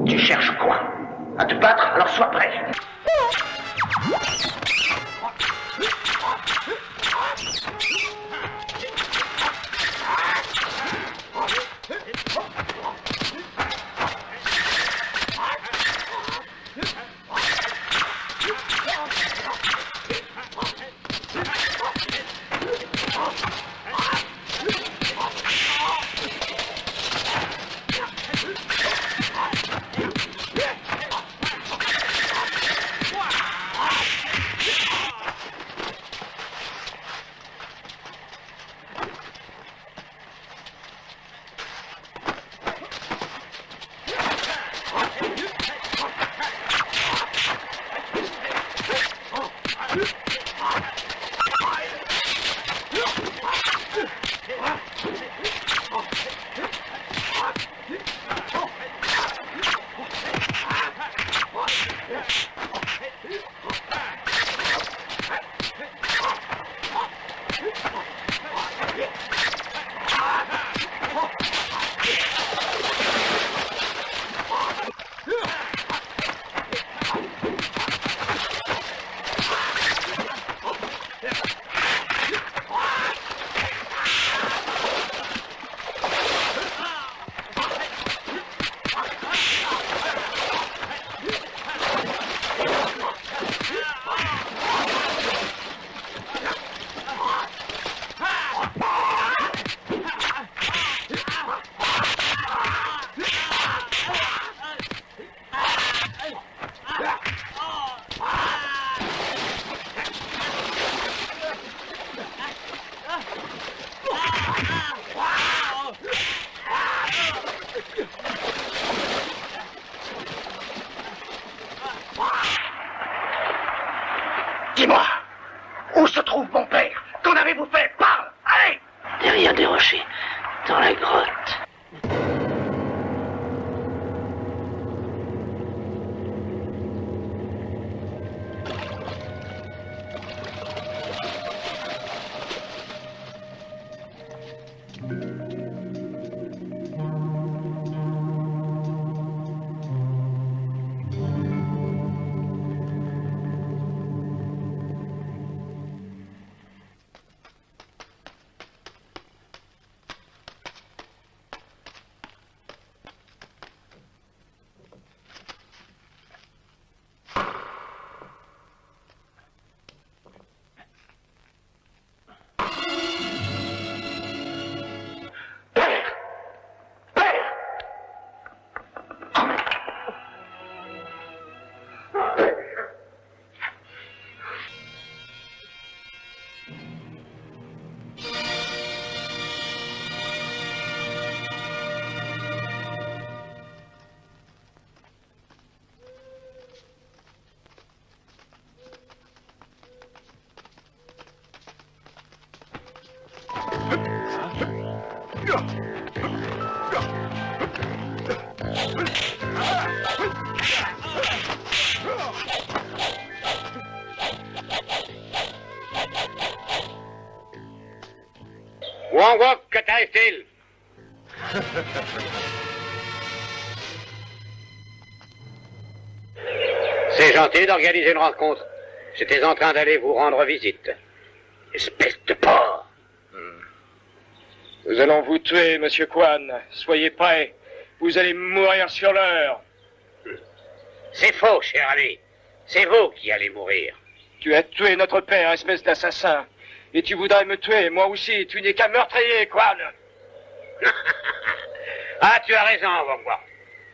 Tu cherches quoi? À te battre? Alors sois prêt. Dis-moi, où se trouve mon père? Qu'en avez-vous fait? Parle! Allez! Derrière des rochers, dans la grotte. Wong, que t'arrive-t-il? C'est gentil d'organiser une rencontre. J'étais en train d'aller vous rendre visite. Espèce de porc! Nous allons vous tuer, monsieur Kwan. Soyez prêts. Vous allez mourir sur l'heure. C'est faux, cher ami. C'est vous qui allez mourir. Tu as tué notre père, espèce d'assassin. Et tu voudrais me tuer, moi aussi. Tu n'es qu'un meurtrier, Kwan. Ah, tu as raison, Wong.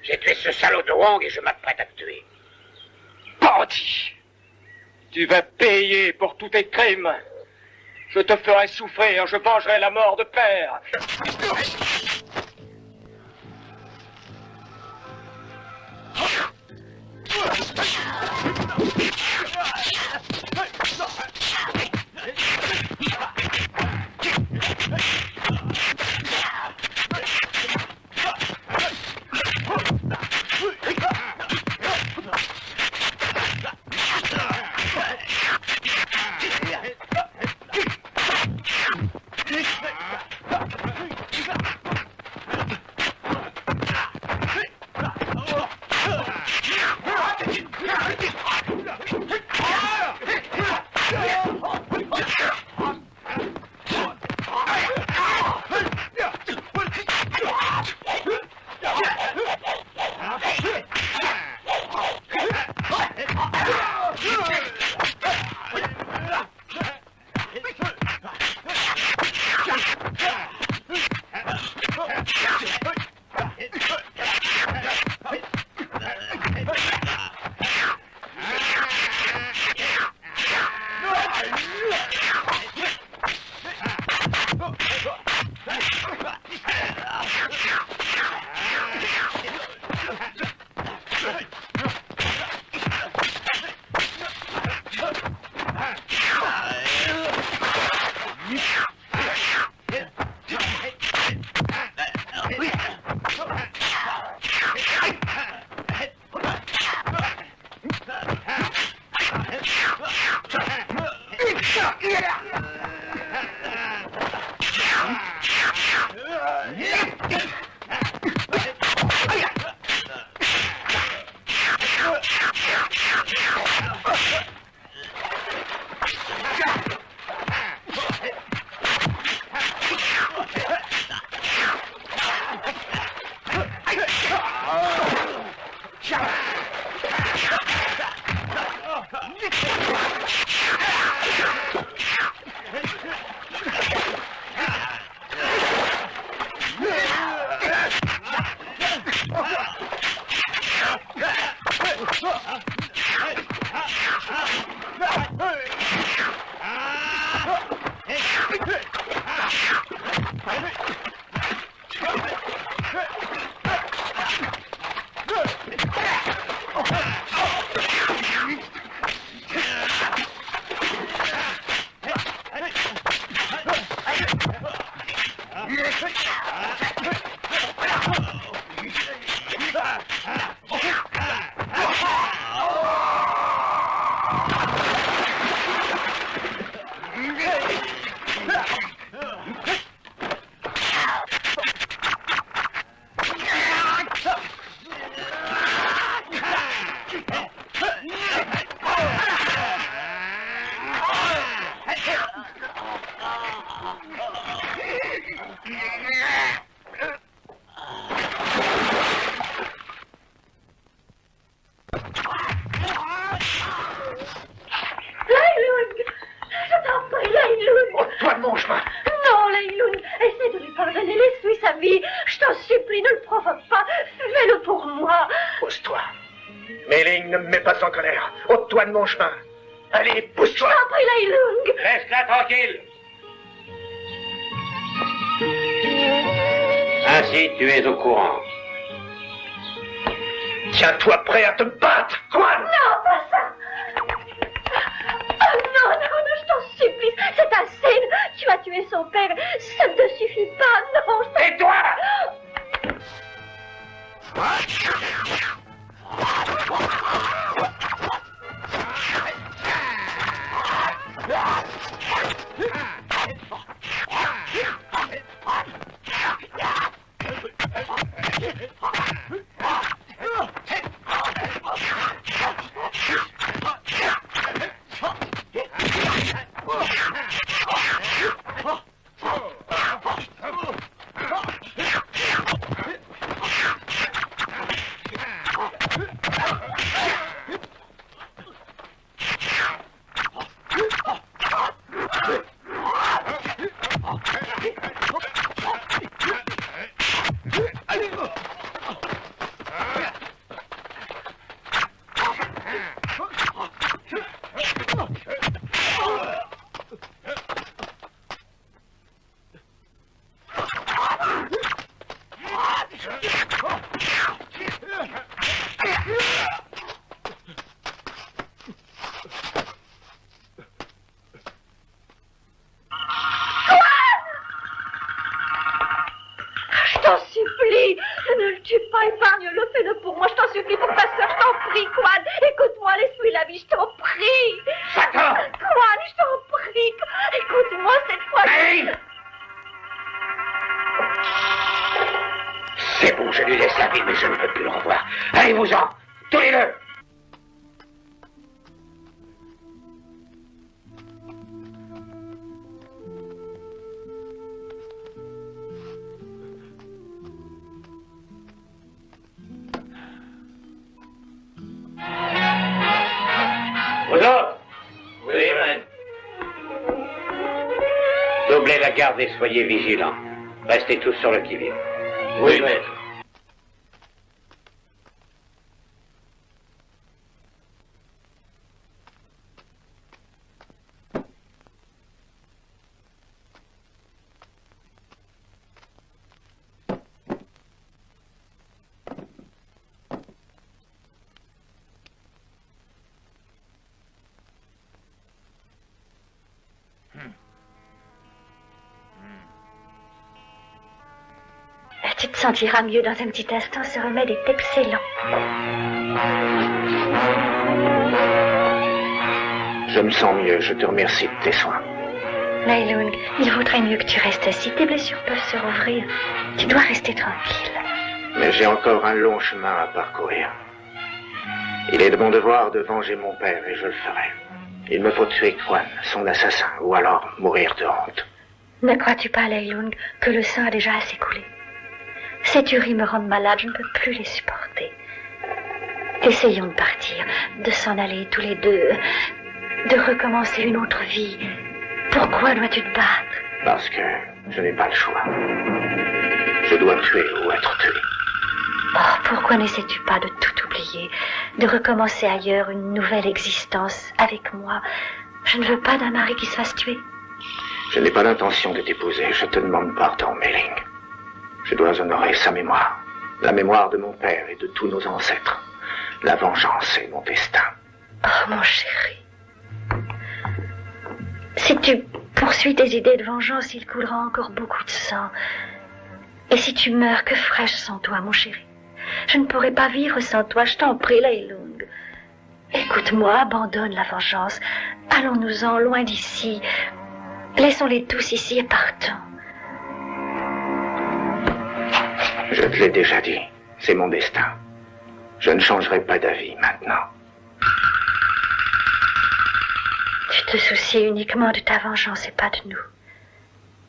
J'ai tué ce salaud de Wong et je m'apprête à te tuer. Bandit! Tu vas payer pour tous tes crimes. Je te ferai souffrir, je vengerai la mort de père. vie. Je t'en supplie, ne le provoque pas. Fais-le pour moi. Pousse-toi. Mei-ling, ne me mets pas en colère. Ôte-toi de mon chemin. Allez, pousse-toi. Je t'en prie, Lei Lung. Laisse-la tranquille. Ainsi, tu es au courant. Tiens-toi prêt à te battre, Quan. Non, pas ça. Oh non, je t'en supplie. C'est assez. Tu as tué son père. Ça ne te suffit pas. Non, je t'en... Et toi? Doublez la garde et soyez vigilants. Restez tous sur le qui-vive. Oui, maître. Tu te sentiras mieux dans un petit instant, ce remède est excellent. Je me sens mieux, je te remercie de tes soins. Lei Lung, il vaudrait mieux que tu restes assis, tes blessures peuvent se rouvrir. Tu dois rester tranquille. Mais j'ai encore un long chemin à parcourir. Il est de mon devoir de venger mon père et je le ferai. Il me faut tuer Quan, son assassin, ou alors mourir de honte. Ne crois-tu pas, Lei Lung, que le sang a déjà assez coulé? Ces tueries me rendent malade, je ne peux plus les supporter. Essayons de partir, de s'en aller tous les deux, de recommencer une autre vie. Pourquoi dois-tu te battre? Parce que je n'ai pas le choix. Je dois tuer ou être tué. Oh, pourquoi n'essaies-tu pas de tout oublier, de recommencer ailleurs une nouvelle existence avec moi? Je ne veux pas d'un mari qui se fasse tuer. Je n'ai pas l'intention de t'épouser, je te demande pardon, Mei-ling. Je dois honorer sa mémoire, la mémoire de mon père et de tous nos ancêtres. La vengeance est mon destin. Oh, mon chéri. Si tu poursuis tes idées de vengeance, il coulera encore beaucoup de sang. Et si tu meurs, que ferais-je sans toi, mon chéri? Je ne pourrais pas vivre sans toi, je t'en prie, Lei Lung. Écoute-moi, abandonne la vengeance. Allons-nous-en, loin d'ici. Laissons-les tous ici et partons. Je te l'ai déjà dit, c'est mon destin. Je ne changerai pas d'avis maintenant. Tu te soucies uniquement de ta vengeance et pas de nous.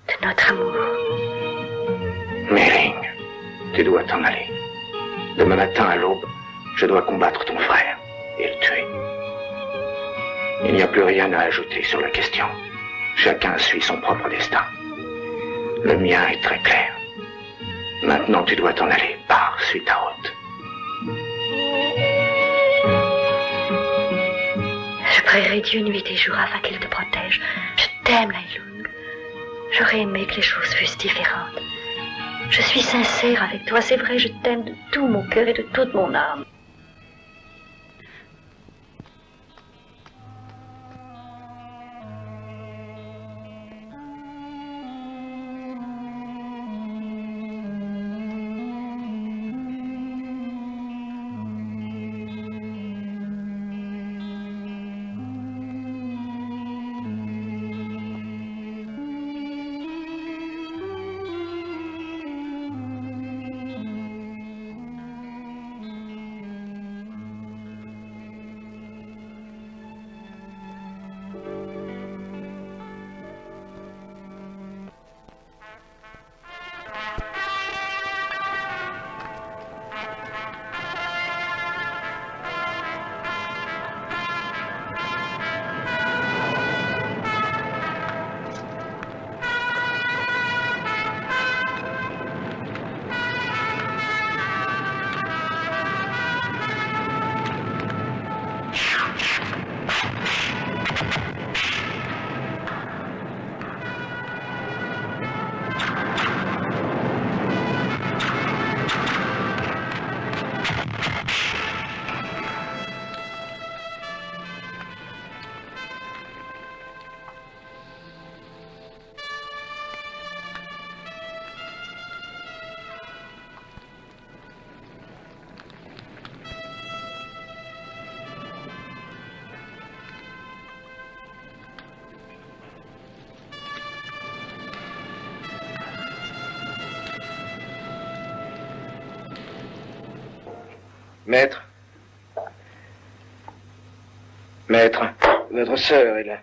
De notre amour. Mei-ling, tu dois t'en aller. Demain matin à l'aube, je dois combattre ton frère et le tuer. Il n'y a plus rien à ajouter sur la question. Chacun suit son propre destin. Le mien est très clair. Maintenant, tu dois t'en aller. Pars, suis ta route. Je prierai Dieu nuit et jour afin qu'il te protège. Je t'aime, Lailung. J'aurais aimé que les choses fussent différentes. Je suis sincère avec toi, c'est vrai, je t'aime de tout mon cœur et de toute mon âme. Maître. Maître, votre sœur est là.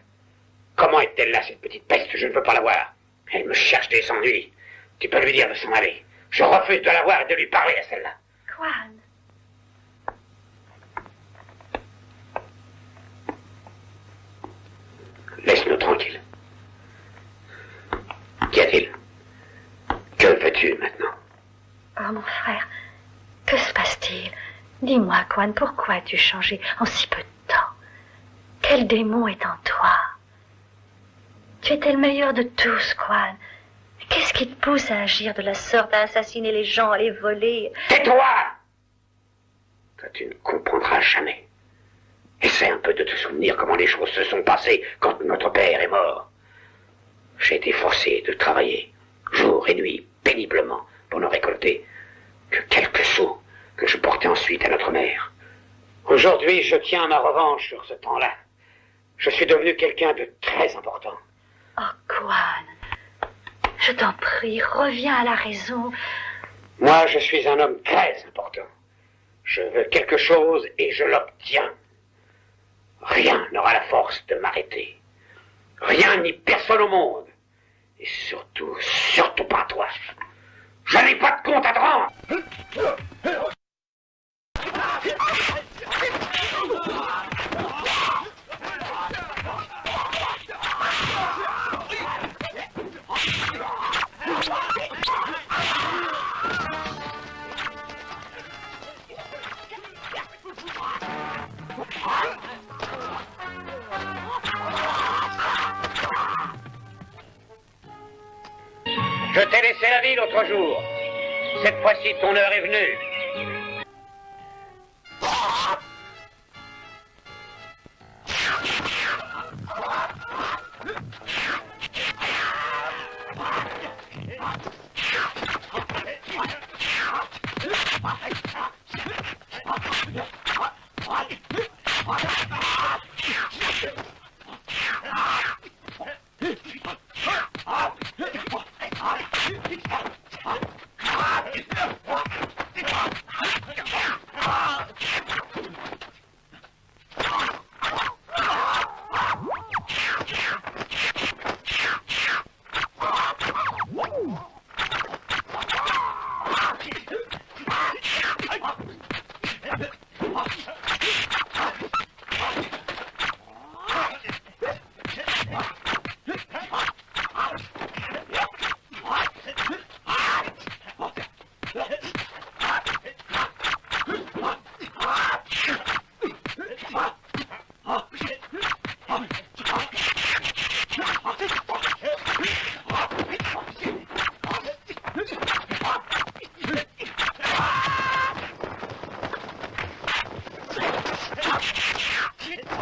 Comment est-elle là, cette petite peste? Je ne veux pas la voir. Elle me cherche des ennuis. Tu peux lui dire de s'en aller. Je refuse de la voir et de lui parler à celle-là. Quan. Laisse-nous tranquille. Qu'y a-t-il? Que veux-tu maintenant? Oh, mon frère, que se passe-t-il? Dis-moi, Quan, pourquoi as-tu changé en si peu de temps? Quel démon est en toi? Tu étais le meilleur de tous, Quan. Qu'est-ce qui te pousse à agir de la sorte, à assassiner les gens, à les voler? Tais-toi! Toi, tu ne comprendras jamais. Essaie un peu de te souvenir comment les choses se sont passées quand notre père est mort. J'ai été forcé de travailler jour et nuit péniblement pour ne récolter que quelques sous que je portais ensuite à notre mère. Aujourd'hui, je tiens ma revanche sur ce temps-là. Je suis devenu quelqu'un de très important. Oh, Quan, je t'en prie, reviens à la raison. Moi, je suis un homme très important. Je veux quelque chose et je l'obtiens. Rien n'aura la force de m'arrêter. Rien ni personne au monde. Et surtout, surtout pas toi. Je n'ai pas de compte à te rendre. Je t'ai laissé la vie l'autre jour. Cette fois-ci, ton heure est venue.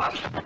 Let's go!